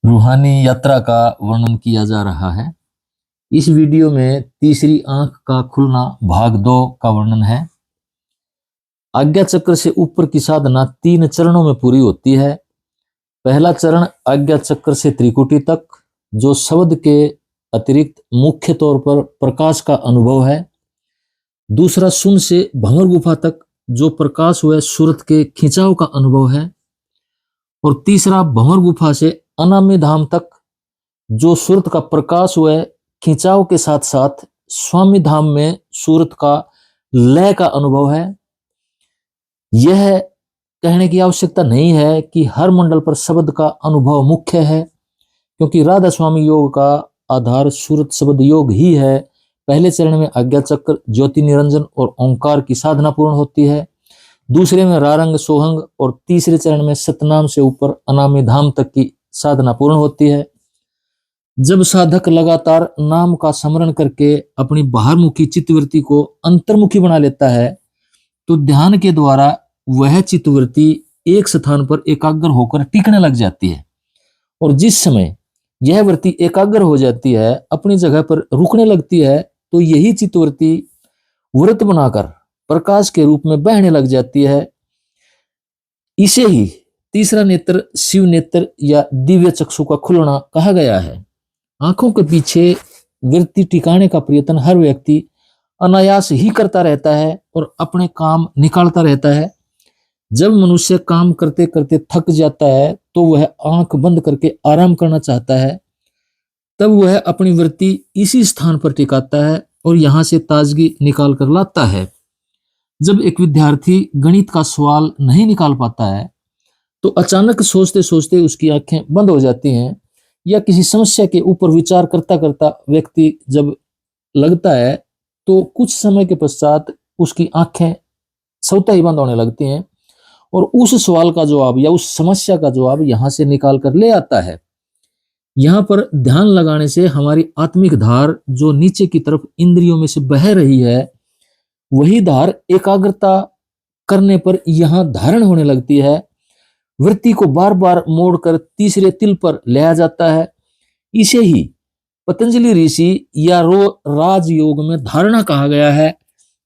रूहानी यात्रा का वर्णन किया जा रहा है। इस वीडियो में तीसरी आंख का खुलना भाग 2 का वर्णन है। आज्ञा चक्र से ऊपर की साधना 3 चरणों में पूरी होती है। पहला चरण आज्ञा चक्र से त्रिकुटी तक, जो शब्द के अतिरिक्त मुख्य तौर पर प्रकाश का अनुभव है। दूसरा शून्य से भंवर गुफा तक, जो प्रकाश व सूरत के खिंचाव का अनुभव है। और तीसरा भंवर गुफा से अनामी धाम तक, जो सूरत का प्रकाश व खिंचाव के साथ साथ स्वामी धाम में सूरत का लय का अनुभव है। यह कहने की आवश्यकता नहीं है कि हर मंडल पर शब्द का अनुभव मुख्य है, क्योंकि राधा स्वामी योग का आधार सूरत शब्द योग ही है। पहले चरण में आज्ञा चक्र, ज्योति निरंजन और ओंकार की साधना पूर्ण होती है। दूसरे में रारंग सोहंग और तीसरे चरण में सतनाम से ऊपर अनामी धाम तक की साधना पूर्ण होती है। जब साधक लगातार नाम का स्मरण करके अपनी बाहरमुखी चित्तवृत्ति को अंतर्मुखी बना लेता है, तो ध्यान के द्वारा वह चित्तवृत्ति एक स्थान पर एकाग्र होकर टिकने लग जाती है। और जिस समय यह वृत्ति एकाग्र हो जाती है, अपनी जगह पर रुकने लगती है, तो यही चित्तवृत्ति व्रत बनाकर प्रकाश के रूप में बहने लग जाती है। इसे ही तीसरा नेत्र शिव नेत्र या दिव्य चक्षु का खुलना कहा गया है। आंखों के पीछे वृत्ति टिकाने का प्रयत्न हर व्यक्ति अनायास ही करता रहता है और अपने काम निकालता रहता है। जब मनुष्य काम करते करते थक जाता है, तो वह आंख बंद करके आराम करना चाहता है। तब वह अपनी वृत्ति इसी स्थान पर टिकाता है और यहां से ताजगी निकाल कर लाता है। जब एक विद्यार्थी गणित का सवाल नहीं निकाल पाता है, तो अचानक सोचते सोचते उसकी आंखें बंद हो जाती हैं, या किसी समस्या के ऊपर विचार करता करता व्यक्ति जब लगता है, तो कुछ समय के पश्चात उसकी आंखें स्वतः ही बंद होने लगती हैं और उस सवाल का जवाब या उस समस्या का जवाब यहां से निकाल कर ले आता है। यहां पर ध्यान लगाने से हमारी आत्मिक धार, जो नीचे की तरफ इंद्रियों में से बह रही है, वही धार एकाग्रता करने पर यहां धारण होने लगती है। वृत्ति को बार बार मोड़कर तीसरे तिल पर लाया जाता है। इसे ही पतंजलि ऋषि या राजयोग में धारणा कहा गया है।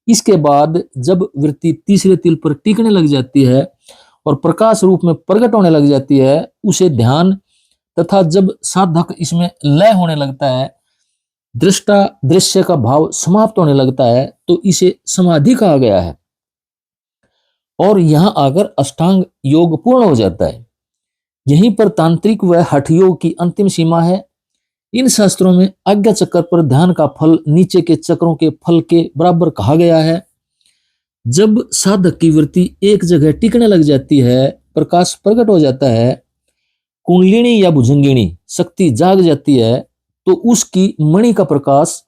इसके बाद जब वृत्ति तीसरे तिल पर टिकने लग जाती है और प्रकाश रूप में प्रकट होने लग जाती है, उसे ध्यान, तथा जब साधक इसमें लय होने लगता है, दृष्टा दृश्य का भाव समाप्त होने लगता है, तो इसे समाधि कहा गया है। और यहां आकर अष्टांग योग पूर्ण हो जाता है। यहीं पर तांत्रिक व हठ योग की अंतिम सीमा है। इन शास्त्रों में आज्ञा चक्र पर ध्यान का फल नीचे के चक्रों के फल के बराबर कहा गया है। जब साधक की वृत्ति एक जगह टिकने लग जाती है, प्रकाश प्रकट हो जाता है, कुंडलिनी या भुजंगिनी शक्ति जाग जाती है, तो उसकी मणि का प्रकाश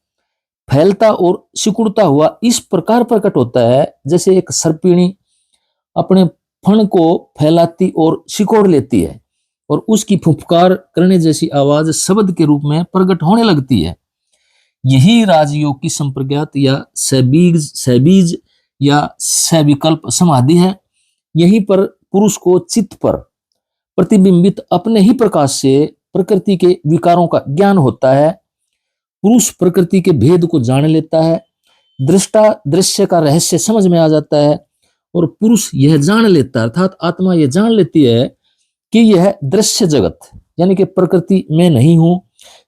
फैलता और सिकुड़ता हुआ इस प्रकार प्रकट होता है, जैसे एक सर्पिणी अपने फण को फैलाती और सिकोड़ लेती है और उसकी फुफकार करने जैसी आवाज शब्द के रूप में प्रकट होने लगती है। यही राजयोग की संप्रज्ञात या सबीज या सविकल्प समाधि है। यहीं पर पुरुष को चित्त पर प्रतिबिंबित अपने ही प्रकाश से प्रकृति के विकारों का ज्ञान होता है। पुरुष प्रकृति के भेद को जान लेता है। दृष्टा दृश्य का रहस्य समझ में आ जाता है और पुरुष यह जान लेता है, अर्थात आत्मा यह जान लेती है कि यह दृश्य जगत यानी कि प्रकृति में नहीं हूं,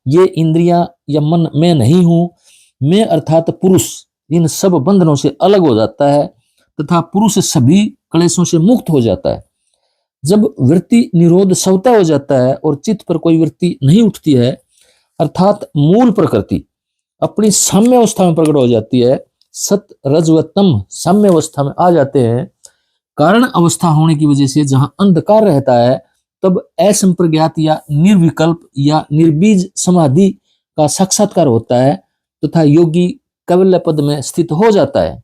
ये इंद्रियां या मन में नहीं हूं। मैं अर्थात पुरुष इन सब बंधनों से अलग हो जाता है तथा पुरुष सभी क्लेशों से मुक्त हो जाता है। जब वृत्ति निरोध स्वतः हो जाता है और चित्त पर कोई वृत्ति नहीं उठती है, अर्थात मूल प्रकृति अपनी साम्य अवस्था में प्रकट हो जाती है, सत रज व तम साम्य अवस्था में आ जाते हैं। कारण अवस्था होने की वजह से जहां अंधकार रहता है, तब असंप्रज्ञात या निर्विकल्प या निर्बीज समाधि का साक्षात्कार होता है तथा योगी कैवल्य पद में स्थित हो जाता है,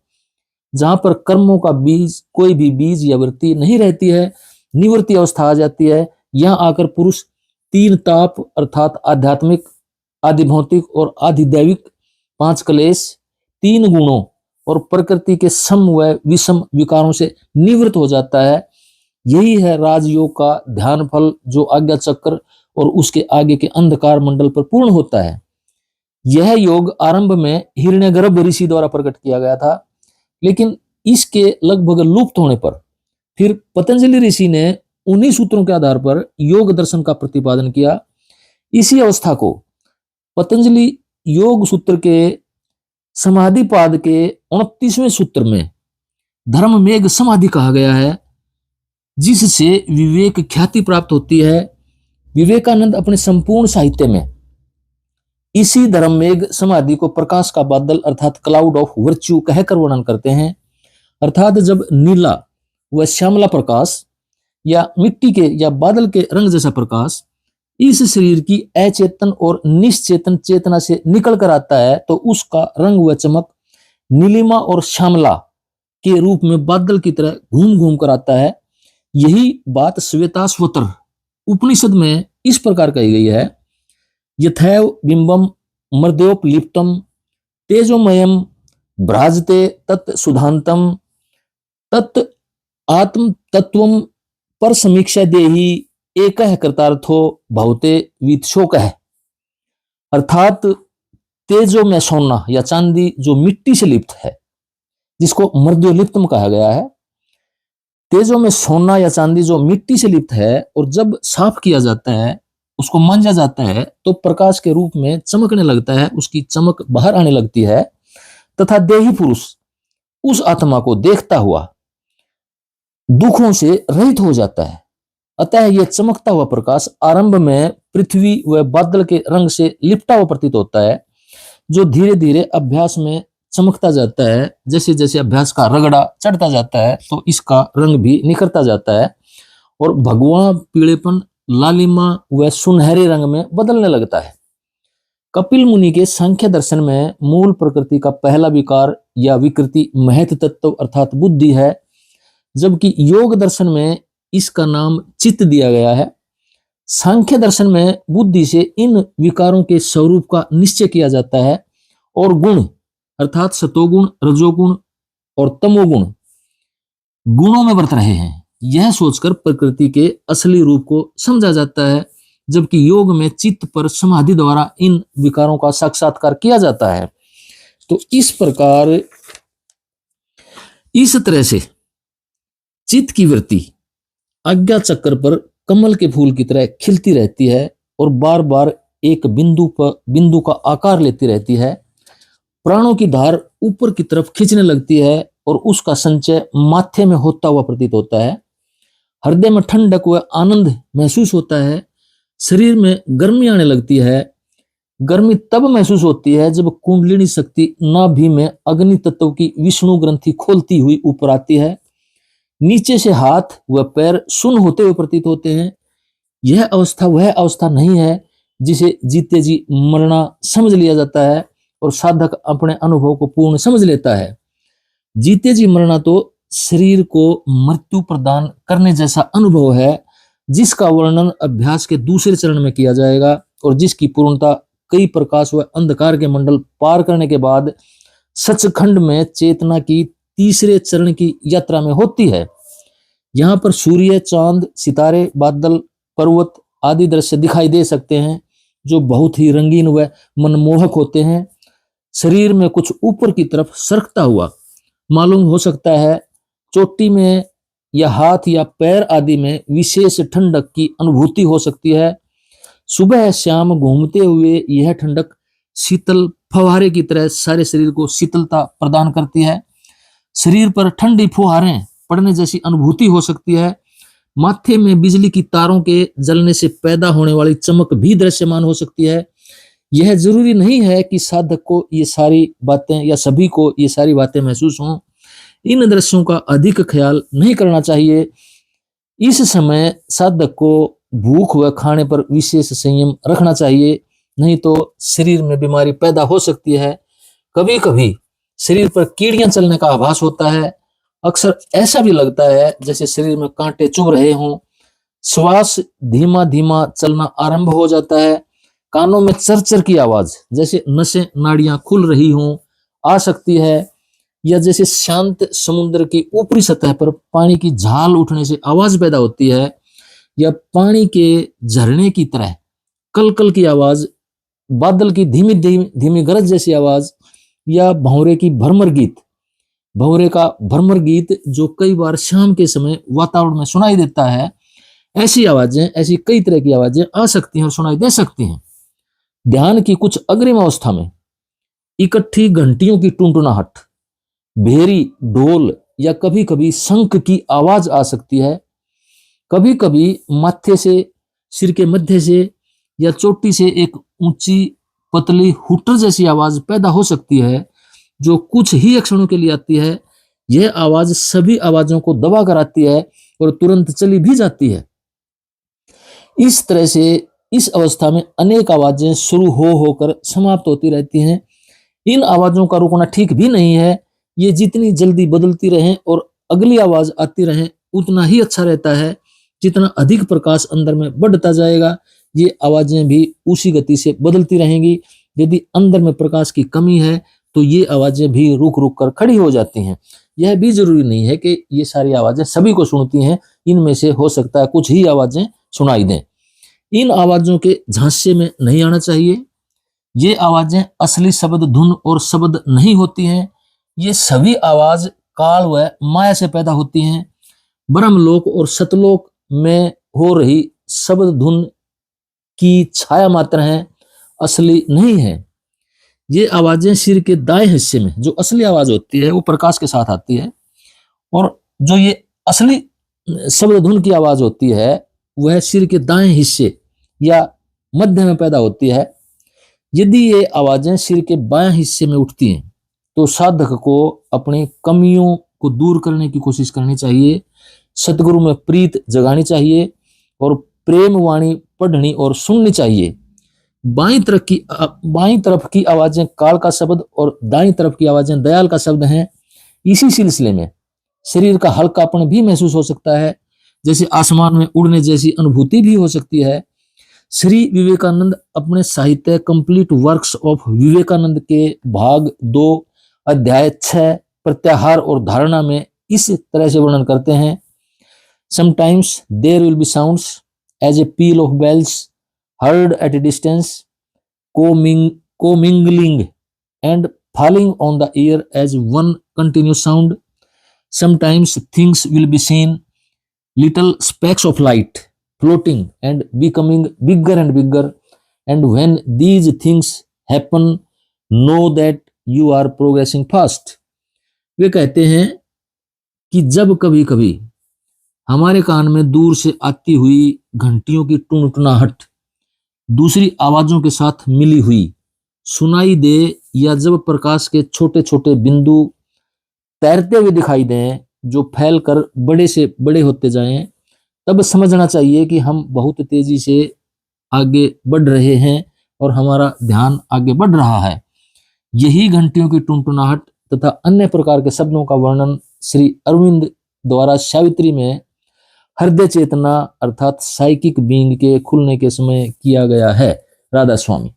जहां पर कर्मों का बीज, कोई भी बीज या वृत्ति नहीं रहती है, निवृत्ति अवस्था आ जाती है। यहां आकर पुरुष 3 ताप अर्थात आध्यात्मिक, आधिभौतिक और आधिदैविक 5 क्लेश, 3 गुणों और प्रकृति के सम व विषम विकारों से निवृत्त हो जाता है। यही है राजयोग का ध्यान फल, जो आज्ञा चक्र और उसके आगे के अंधकार मंडल पर पूर्ण होता है। यह योग आरंभ में हिरण्यगर्भ ऋषि द्वारा प्रकट किया गया था, लेकिन इसके लगभग लुप्त होने पर फिर पतंजलि ऋषि ने उन्हीं सूत्रों के आधार पर योग दर्शन का प्रतिपादन किया। इसी अवस्था को पतंजलि योग सूत्र के समाधिपाद के 29वें सूत्र में धर्म मेघ समाधि कहा गया है, जिससे विवेक ख्याति प्राप्त होती है। विवेकानंद अपने संपूर्ण साहित्य में इसी धर्म मेघ समाधि को प्रकाश का बादल अर्थात क्लाउड ऑफ वर्च्यू कहकर वर्णन करते हैं। अर्थात जब नीला व श्यामला प्रकाश या मिट्टी के या बादल के रंग जैसा प्रकाश इस शरीर की अचेतन और निश्चेतन चेतना से निकल कर आता है, तो उसका रंग व चमक नीलिमा और श्यामला के रूप में बादल की तरह घूम घूम कर आता है। यही बात श्वेताश्वतर उपनिषद में इस प्रकार कही गई है, यथैव बिंबम मर्द्योपलिप्तम तेजोमयम भ्राजते तत् सुधांतम तत् आत्म तत्वम पर समीक्षा देही एक कृतार्थो भवते वीतशोक है। अर्थात तेजो में सोना या चांदी जो मिट्टी से लिप्त है, जिसको मर्द्योलिप्तम कहा गया है, तेजो में सोना या चांदी जो मिट्टी से लिप्त है और जब साफ किया जाता है, उसको मांजा जाता है, तो प्रकाश के रूप में चमकने लगता है, उसकी चमक बाहर आने लगती है तथा देही पुरुष उस आत्मा को देखता हुआ दुखों से रहित हो जाता है। अतः यह चमकता हुआ प्रकाश आरंभ में पृथ्वी व बादल के रंग से लिपटा हुआ प्रतीत होता है, जो धीरे धीरे अभ्यास में चमकता जाता है। जैसे जैसे अभ्यास का रगड़ा चढ़ता जाता है, तो इसका रंग भी निखरता जाता है और भगवा पीलेपन लालिमा व सुनहरे रंग में बदलने लगता है। कपिल मुनि के सांख्य दर्शन में मूल प्रकृति का पहला विकार या विकृति महत तत्व अर्थात बुद्धि है, जबकि योग दर्शन में इसका नाम चित्त दिया गया है। सांख्य दर्शन में बुद्धि से इन विकारों के स्वरूप का निश्चय किया जाता है और गुण अर्थात सतोगुण, रजोगुण और तमोगुण गुणों में बरत रहे हैं, यह सोचकर प्रकृति के असली रूप को समझा जाता है, जबकि योग में चित्त पर समाधि द्वारा इन विकारों का साक्षात्कार किया जाता है। तो इस प्रकार इस तरह से चित्त की वृत्ति आज्ञा चक्र पर कमल के फूल की तरह खिलती रहती है और बार बार एक बिंदु का आकार लेती रहती है। प्राणों की धार ऊपर की तरफ खींचने लगती है और उसका संचय माथे में होता हुआ प्रतीत होता है। हृदय में ठंडक व आनंद महसूस होता है। शरीर में गर्मी आने लगती है। गर्मी तब महसूस होती है जब कुंडलिनी शक्ति नाभि में अग्नि तत्व की विष्णु ग्रंथि खोलती हुई ऊपर आती है। नीचे से हाथ व पैर सुन्न होते हुए प्रतीत होते हैं। यह अवस्था वह अवस्था नहीं है जिसे जीते जी मरना समझ लिया जाता है और साधक अपने अनुभव को पूर्ण समझ लेता है। जीते जी मरना तो शरीर को मृत्यु प्रदान करने जैसा अनुभव है, जिसका वर्णन अभ्यास के दूसरे चरण में किया जाएगा और जिसकी पूर्णता कई प्रकाश व अंधकार के मंडल पार करने के बाद सचखंड में चेतना की तीसरे चरण की यात्रा में होती है। यहाँ पर सूर्य, चांद, सितारे, बादल, पर्वत आदि दृश्य दिखाई दे सकते हैं, जो बहुत ही रंगीन व मनमोहक होते हैं। शरीर में कुछ ऊपर की तरफ सरकता हुआ मालूम हो सकता है। चोटी में या हाथ या पैर आदि में विशेष ठंडक की अनुभूति हो सकती है। सुबह शाम घूमते हुए यह ठंडक शीतल फव्वारे की तरह सारे शरीर को शीतलता प्रदान करती है। शरीर पर ठंडी फुहारें पड़ने जैसी अनुभूति हो सकती है। माथे में बिजली की तारों के जलने से पैदा होने वाली चमक भी दृश्यमान हो सकती है। यह जरूरी नहीं है कि साधक को ये सारी बातें या सभी को ये सारी बातें महसूस हों। इन दृश्यों का अधिक ख्याल नहीं करना चाहिए। इस समय साधक को भूख व खाने पर विशेष संयम रखना चाहिए, नहीं तो शरीर में बीमारी पैदा हो सकती है। कभी कभी शरीर पर कीड़ियां चलने का आभास होता है। अक्सर ऐसा भी लगता है जैसे शरीर में कांटे चुभ रहे हों। श्वास धीमा धीमा चलना आरंभ हो जाता है। कानों में चरचर की आवाज जैसे नसें नाड़ियां खुल रही हों आ सकती है, या जैसे शांत समुद्र की ऊपरी सतह पर पानी की झाल उठने से आवाज पैदा होती है, या पानी के झरने की तरह कल कल की आवाज, बादल की धीमी धीमी धीमी गरज जैसी आवाज, या भंवरे की भरमर गीत, भंवरे का भरमर गीत जो कई बार शाम के समय वातावरण में सुनाई देता है, ऐसी आवाजें, ऐसी कई तरह की आवाजें आ सकती हैं और सुनाई दे सकती हैं। ध्यान की कुछ अग्रिम अवस्था में इकट्ठी घंटियों की टुनटुनाहट, भेरी, ढोल या कभी कभी शंख की आवाज आ सकती है। कभी कभी माथे से, सिर के मध्य से या चोटी से एक ऊंची पतली हुटर जैसी आवाज पैदा हो सकती है, जो कुछ ही क्षणों के लिए आती है। यह आवाज सभी आवाजों को दबा कर आती है और तुरंत चली भी जाती है। इस तरह से इस अवस्था में अनेक आवाजें शुरू होकर समाप्त होती रहती हैं। इन आवाजों का रुकना ठीक भी नहीं है। ये जितनी जल्दी बदलती रहें और अगली आवाज आती रहे, उतना ही अच्छा रहता है। जितना अधिक प्रकाश अंदर में बढ़ता जाएगा, ये आवाजें भी उसी गति से बदलती रहेंगी। यदि अंदर में प्रकाश की कमी है तो ये आवाजें भी रुक रुक कर खड़ी हो जाती हैं। यह भी जरूरी नहीं है कि ये सारी आवाजें सभी को सुनती हैं, इनमें से हो सकता है कुछ ही आवाजें सुनाई दें। इन आवाजों के झांसे में नहीं आना चाहिए। ये आवाजें असली शब्द, धुन और शब्द नहीं होती हैं। ये सभी आवाज काल व माया से पैदा होती हैं। ब्रह्मलोक और सतलोक में हो रही शब्द धुन की छाया मात्र हैं, असली नहीं है। ये आवाजें सिर के दाएं हिस्से में, जो असली आवाज होती है वो प्रकाश के साथ आती है, और जो ये असली शब्द धुन की आवाज होती है वह सिर के दाएं हिस्से या मध्य में पैदा होती है। यदि ये आवाजें सिर के बाएं हिस्से में उठती हैं तो साधक को अपनी कमियों को दूर करने की कोशिश करनी चाहिए, सतगुरु में प्रीत जगानी चाहिए और प्रेम वाणी पढ़नी और सुननी चाहिए। बाईं तरफ की आवाजें काल का शब्द और दाईं तरफ की आवाजें दयाल का शब्द हैं। इसी सिलसिले में शरीर का हल्कापन भी महसूस हो सकता है, जैसे आसमान में उड़ने जैसी अनुभूति भी हो सकती है। श्री विवेकानंद अपने साहित्य कंप्लीट वर्क्स ऑफ विवेकानंद के भाग 2 अध्याय 6 प्रत्याहार और धारणा में इस तरह से वर्णन करते हैं। Sometimes there will be sounds as a peal of bells heard at a distance, commingling and falling on the ear as one continuous sound. Sometimes things will be seen, little specks of light floating and becoming bigger and bigger, and when these things happen, know that you are progressing fast. वे कहते हैं कि जब कभी कभी हमारे कान में दूर से आती हुई घंटियों की टुनटुनाहट दूसरी आवाजों के साथ मिली हुई सुनाई दे, या जब प्रकाश के छोटे छोटे बिंदु तैरते हुए दिखाई दें जो फैलकर बड़े से बड़े होते जाएं, तब समझना चाहिए कि हम बहुत तेजी से आगे बढ़ रहे हैं और हमारा ध्यान आगे बढ़ रहा है। यही घंटियों की टुनटुनाहट तथा अन्य प्रकार के शब्दों का वर्णन श्री अरविंद द्वारा सावित्री में हृदय चेतना अर्थात साइकिक बीइंग के खुलने के समय किया गया है। राधा स्वामी।